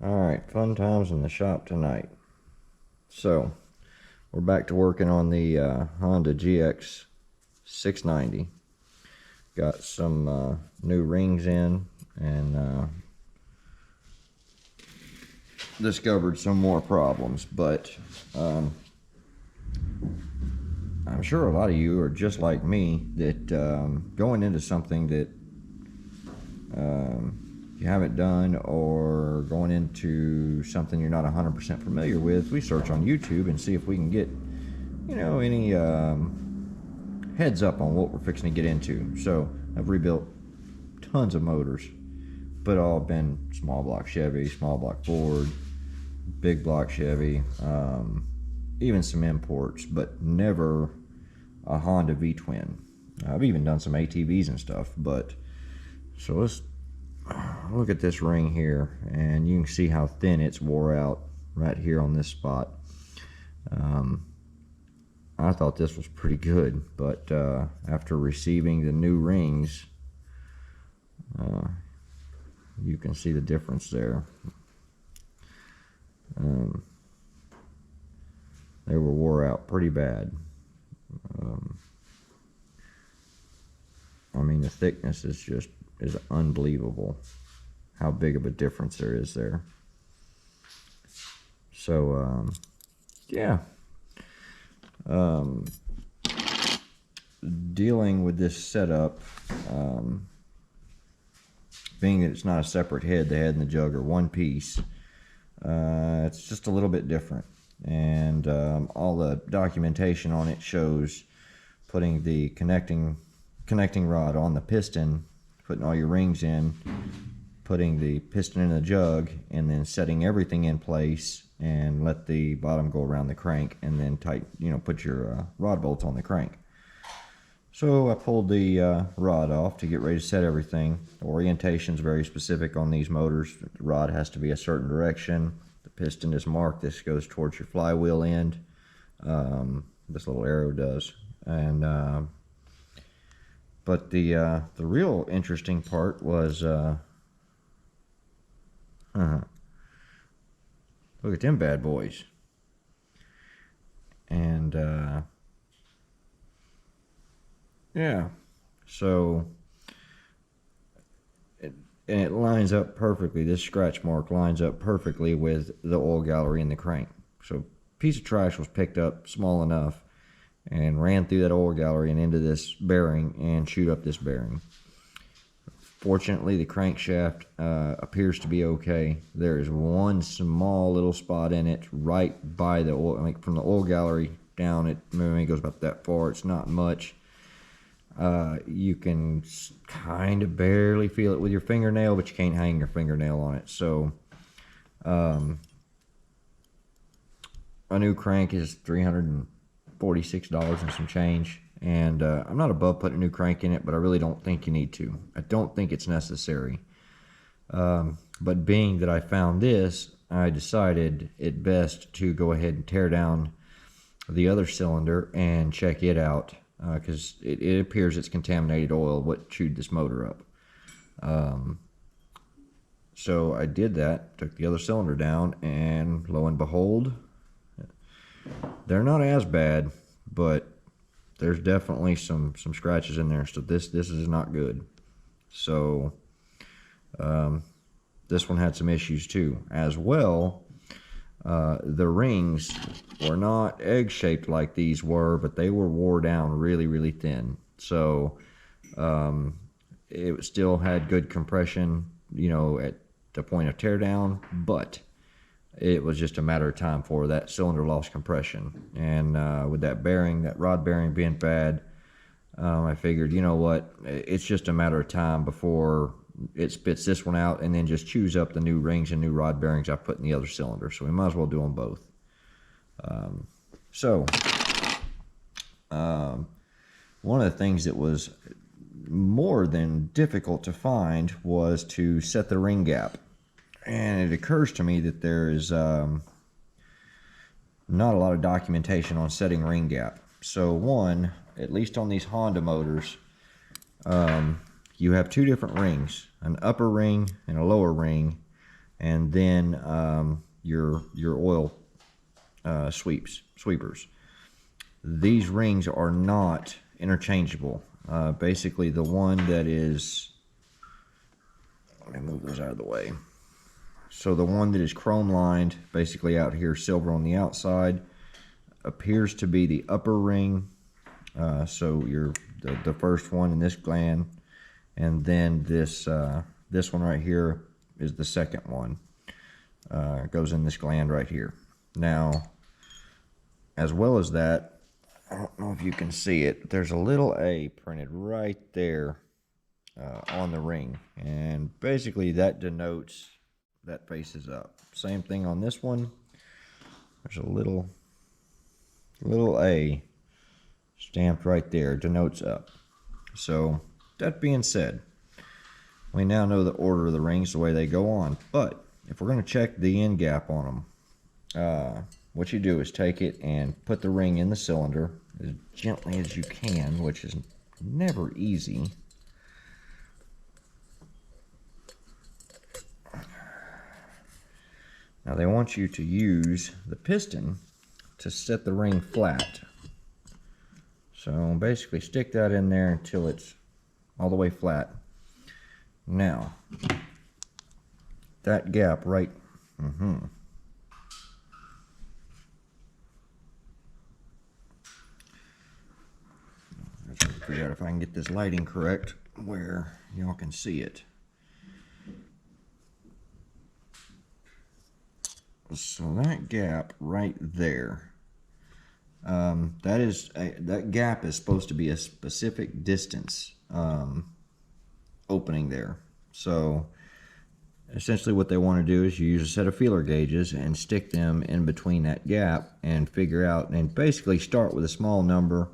Alright, fun times in the shop tonight. So, we're back to working on the Honda GX690. Got some new rings in and discovered some more problems, but I'm sure a lot of you are just like me, that going into something that you haven't done, or going into something you're not 100% familiar with, we search on YouTube and see if we can get, any heads up on what we're fixing to get into. So I've rebuilt tons of motors, but all been small block Chevy, small block Ford, big block Chevy, even some imports, but never a Honda V-twin. I've even done some ATVs and stuff, but so let's look at this ring here, and you can see how thin it's wore out right here on this spot. I thought this was pretty good, but after receiving the new rings, you can see the difference there. They were wore out pretty bad. I mean, the thickness is unbelievable how big of a difference there is there. So yeah, dealing with this setup, being that it's not a separate head, the head and the jug are one piece, it's just a little bit different, and all the documentation on it shows putting the connecting rod on the piston, putting all your rings in, putting the piston in the jug, and then setting everything in place and let the bottom go around the crank, and then put your rod bolts on the crank. So I pulled the rod off to get ready to set everything. The orientation is very specific on these motors. The rod has to be a certain direction. The piston is marked. This goes towards your flywheel end. This little arrow does. And but the real interesting part was look at them bad boys. And yeah, so it lines up perfectly. This scratch mark lines up perfectly with the oil gallery in the crank. So a piece of trash was picked up small enough and ran through that oil gallery and into this bearing and chewed up this bearing. Fortunately, the crankshaft appears to be okay. There is one small little spot in it right by the oil, like from the oil gallery down, it maybe goes about that far. It's not much. You can kind of barely feel it with your fingernail, but you can't hang your fingernail on it. So a new crank is $346 and some change. And I'm not above putting a new crank in it, but I really don't think you need to. I don't think it's necessary. But being that I found this, I decided it best to go ahead and tear down the other cylinder and check it out, because it appears it's contaminated oil, what chewed this motor up. So I did that, took the other cylinder down, and lo and behold, they're not as bad, but there's definitely some scratches in there. So this is not good. So this one had some issues too as well. The rings were not egg-shaped like these were, but they were wore down really thin. So it still had good compression, at the point of teardown, but it was just a matter of time for that cylinder lost compression. And with that bearing, that rod bearing being bad, I figured, you know what, it's just a matter of time before it spits this one out and then just chews up the new rings and new rod bearings I put in the other cylinder. So we might as well do them both. One of the things that was more than difficult to find was to set the ring gap. And it occurs to me that there is not a lot of documentation on setting ring gap. So one, at least on these Honda motors, you have two different rings, an upper ring and a lower ring, and then your oil sweepers. These rings are not interchangeable. Basically, the one that is, let me move those out of the way. So the one that is chrome lined, basically out here, silver on the outside, appears to be the upper ring. So the first one in this gland, and then this one right here is the second one. Goes in this gland right here. Now, as well as that, I don't know if you can see it, there's a little A printed right there on the ring, and basically that denotes that faces up. Same thing on this one. There's a little A stamped right there, denotes up. So that being said, we now know the order of the rings, the way they go on. But if we're going to check the end gap on them, what you do is take it and put the ring in the cylinder as gently as you can, which is never easy. Now they want you to use the piston to set the ring flat. So basically stick that in there until it's all the way flat. Now, that gap right, Let's figure out if I can get this lighting correct where y'all can see it. So that gap right there, that gap is supposed to be a specific distance opening there. So essentially what they want to do is you use a set of feeler gauges and stick them in between that gap and figure out, and basically start with a small number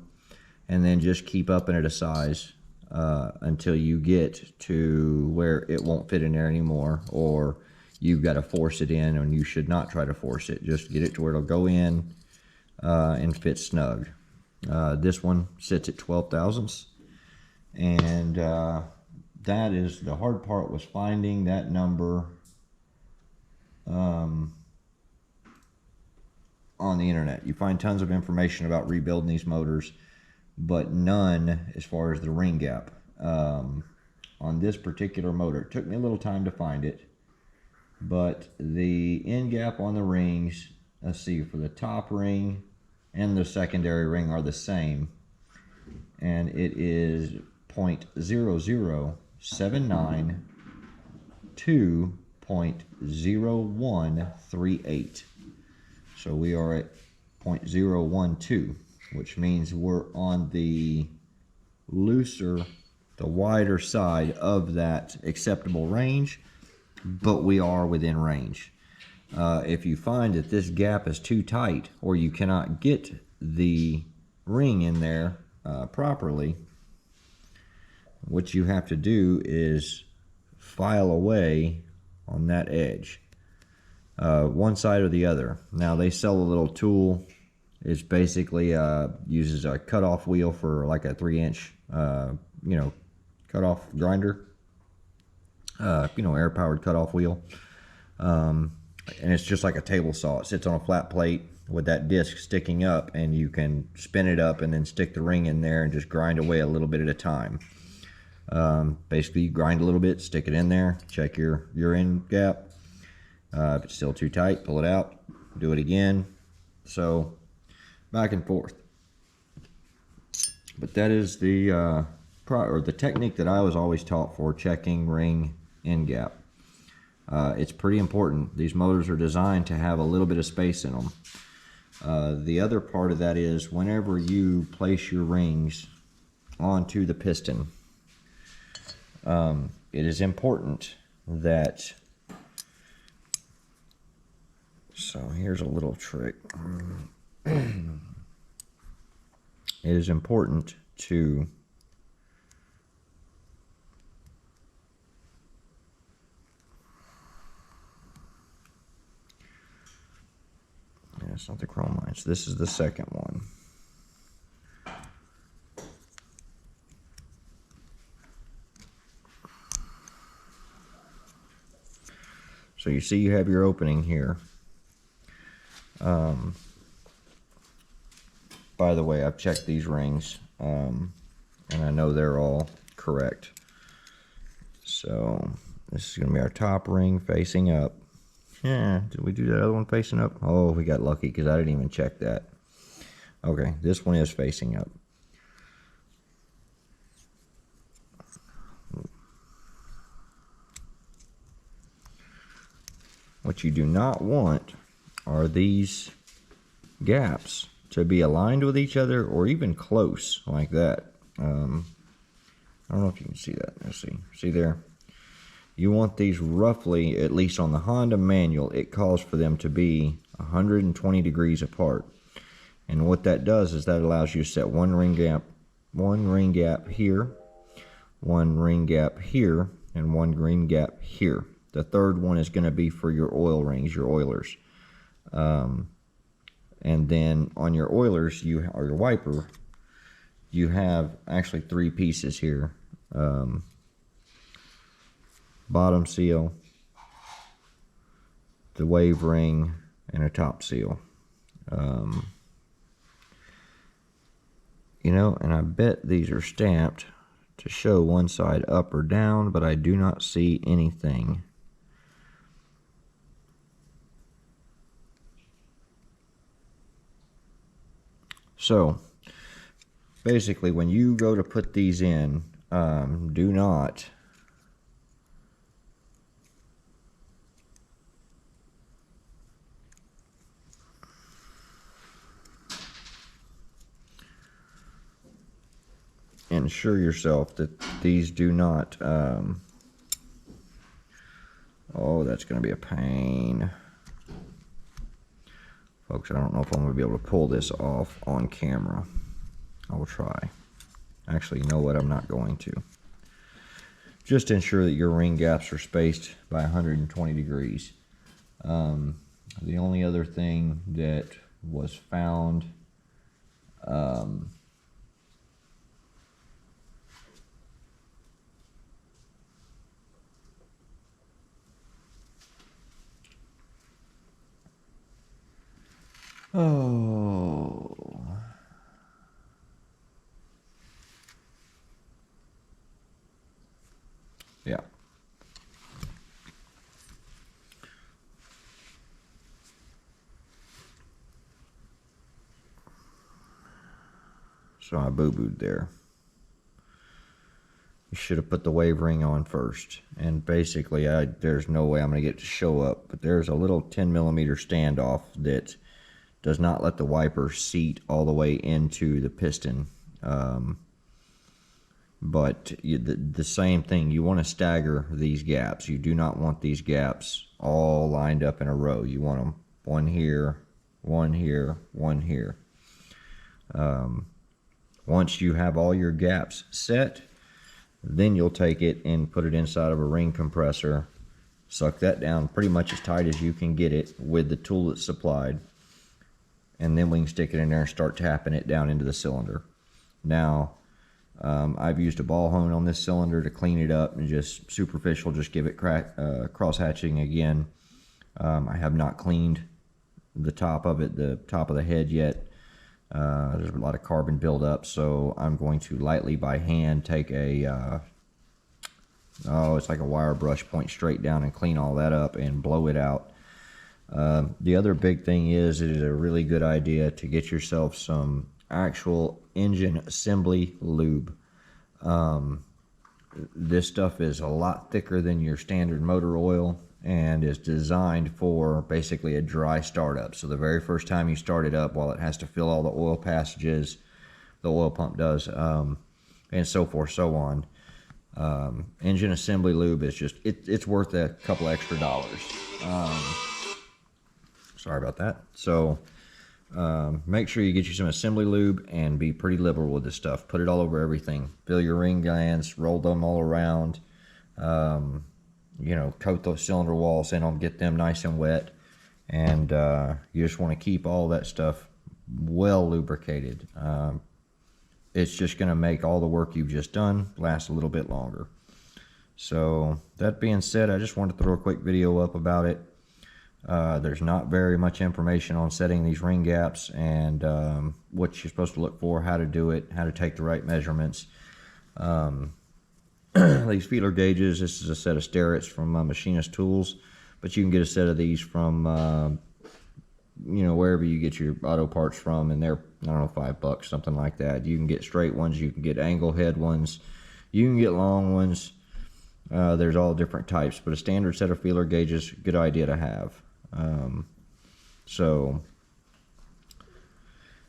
and then just keep upping it a size until you get to where it won't fit in there anymore, or you've got to force it in, and you should not try to force it. Just get it to where it'll go in and fit snug. This one sits at 12 thousandths, and that is the hard part, was finding that number on the internet. You find tons of information about rebuilding these motors, but none as far as the ring gap. On this particular motor, it took me a little time to find it, but the end gap on the rings, let's see, for the top ring and the secondary ring are the same, and it is 0.0079 to 0.0138. So we are at 0.012, which means we're on the looser, the wider side of that acceptable range, but we are within range. If you find that this gap is too tight, or you cannot get the ring in there properly, what you have to do is file away on that edge, one side or the other. Now they sell a little tool. It's basically uses a cutoff wheel for like a 3-inch cutoff grinder, air powered cutoff wheel, and it's just like a table saw. It sits on a flat plate with that disc sticking up, and you can spin it up and then stick the ring in there and just grind away a little bit at a time. Basically you grind a little bit, stick it in there, check your end gap. If it's still too tight, pull it out, do it again. So back and forth. But that is the technique that I was always taught for checking ring end gap. It's pretty important. These motors are designed to have a little bit of space in them. The other part of that is whenever you place your rings onto the piston, it is important that, so here's a little trick. It is important to it's not the chrome lines. This is the second one. So you see you have your opening here. By the way, I've checked these rings, and I know they're all correct. So this is going to be our top ring facing up. Yeah, did we do that other one facing up? Oh, we got lucky because I didn't even check that. Okay, this one is facing up. What you do not want are these gaps to be aligned with each other or even close like that. I don't know if you can see that. Let's see. See there? You want these roughly, at least on the Honda manual, it calls for them to be 120 degrees apart. And what that does is that allows you to set one ring gap here, one ring gap here, and one ring gap here. The third one is going to be for your oil rings, your oilers. And then on your oilers, or your wiper, you have actually 3 pieces here. Bottom seal, the wave ring, and a top seal. You know, and I bet these are stamped to show one side up or down, but I do not see anything. So basically, when you go to put these in, do not ensure yourself that these do not oh, that's going to be a pain. Folks, I don't know if I'm going to be able to pull this off on camera. I will try. Actually, you know what? I'm not going to. Just ensure that your ring gaps are spaced by 120 degrees. The only other thing that was found oh. Yeah. So I boo-booed there. You should have put the wave ring on first. And basically, there's no way I'm going to get it to show up. But there's a little 10mm standoff that does not let the wiper seat all the way into the piston. But the same thing, you want to stagger these gaps. You do not want these gaps all lined up in a row. You want them one here, one here, one here. Once you have all your gaps set, then you'll take it and put it inside of a ring compressor, suck that down pretty much as tight as you can get it with the tool that's supplied, and then we can stick it in there and start tapping it down into the cylinder. Now, I've used a ball hone on this cylinder to clean it up and just superficial, just give it cross hatching again. I have not cleaned the top of it, the top of the head yet. There's a lot of carbon buildup, so I'm going to lightly by hand take a, it's like a wire brush, point straight down and clean all that up and blow it out. The other big thing is, it is a really good idea to get yourself some actual engine assembly lube. This stuff is a lot thicker than your standard motor oil and is designed for basically a dry startup. So the very first time you start it up, while it has to fill all the oil passages, the oil pump does, and so forth, so on. Engine assembly lube is just, it's worth a couple extra dollars. Sorry about that. So make sure you get you some assembly lube and be pretty liberal with this stuff. Put it all over everything. Fill your ring glands, roll them all around. You know, coat those cylinder walls in them, get them nice and wet. And you just want to keep all that stuff well lubricated. It's just going to make all the work you've just done last a little bit longer. So that being said, I just wanted to throw a quick video up about it. There's not very much information on setting these ring gaps and what you're supposed to look for, how to do it, how to take the right measurements. These feeler gauges, this is a set of Sterrets from Machinist Tools, but you can get a set of these from you know, wherever you get your auto parts from, and they're, I don't know, $5, something like that. You can get straight ones, you can get angle head ones, you can get long ones. There's all different types, but a standard set of feeler gauges, good idea to have. So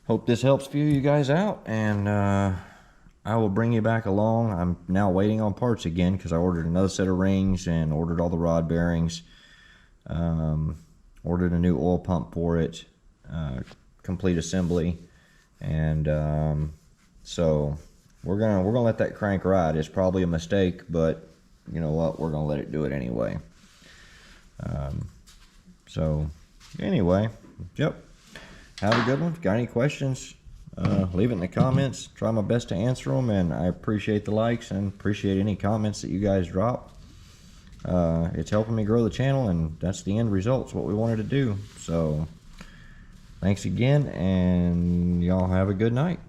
hope this helps few you guys out, and I will bring you back along. I'm now waiting on parts again because I ordered another set of rings and ordered all the rod bearings. Ordered a new oil pump for it, complete assembly, and so we're gonna let that crank ride. It's probably a mistake, but you know what, we're gonna let it do it anyway. So anyway, yep, have a good one. If you got any questions, leave it in the comments. Try my best to answer them, and I appreciate the likes and appreciate any comments that you guys drop. It's helping me grow the channel, and that's the end result. It's what we wanted to do. So thanks again, and y'all have a good night.